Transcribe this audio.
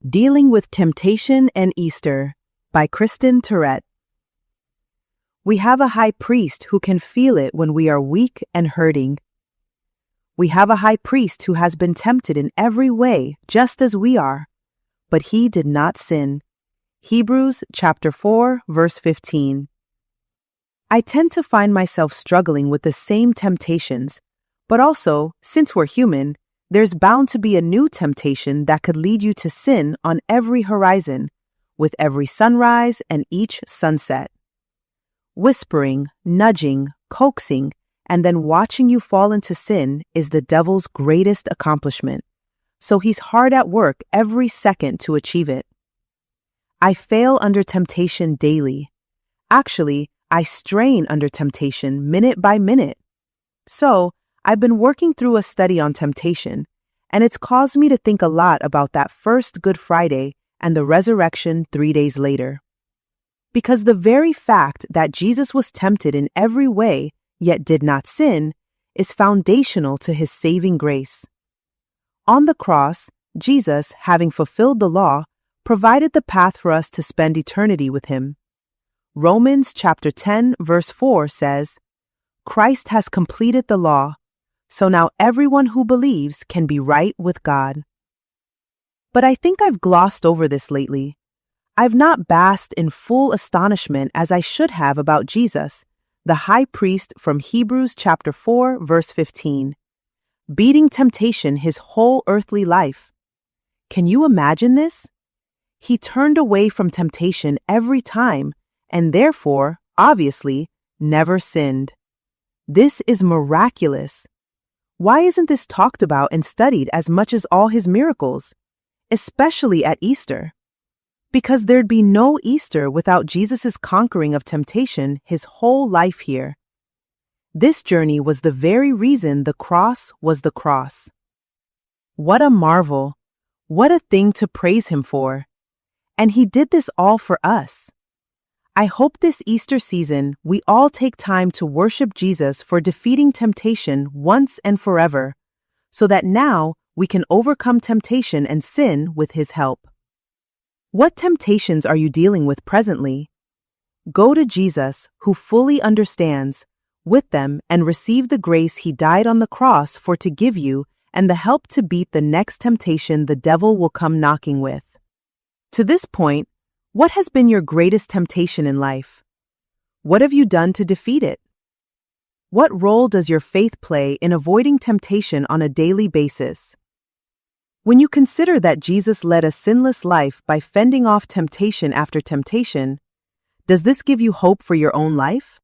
Dealing with Temptation and Easter by Kristen Terrette. We have a high priest who can feel it when we are weak and hurting. We have a high priest who has been tempted in every way, just as we are, but he did not sin. Hebrews chapter 4, verse 15. I tend to find myself struggling with the same temptations, but also, since we're human, there's bound to be a new temptation that could lead you to sin on every horizon, with every sunrise and each sunset. Whispering, nudging, coaxing, and then watching you fall into sin is the devil's greatest accomplishment, so he's hard at work every second to achieve it. I fail under temptation daily. Actually, I strain under temptation minute by minute. So, I've been working through a study on temptation, and it's caused me to think a lot about that first Good Friday and the resurrection 3 days later. Because the very fact that Jesus was tempted in every way, yet did not sin, is foundational to his saving grace. On the cross, Jesus, having fulfilled the law, provided the path for us to spend eternity with him. Romans chapter 10, verse 4 says, "Christ has completed the law, so now everyone who believes can be right with God." But I think I've glossed over this lately. I've not basked in full astonishment as I should have about Jesus, the high priest from Hebrews chapter 4, verse 15, beating temptation his whole earthly life. Can you imagine this? He turned away from temptation every time, and therefore, obviously, never sinned. This is miraculous. Why isn't this talked about and studied as much as all his miracles, especially at Easter? Because there'd be no Easter without Jesus' conquering of temptation his whole life here. This journey was the very reason the cross was the cross. What a marvel! What a thing to praise him for! And he did this all for us. I hope this Easter season we all take time to worship Jesus for defeating temptation once and forever, so that now we can overcome temptation and sin with his help. What temptations are you dealing with presently? Go to Jesus, who fully understands, with them and receive the grace he died on the cross for to give you and the help to beat the next temptation the devil will come knocking with. To this point, what has been your greatest temptation in life? What have you done to defeat it? What role does your faith play in avoiding temptation on a daily basis? When you consider that Jesus led a sinless life by fending off temptation after temptation, does this give you hope for your own life?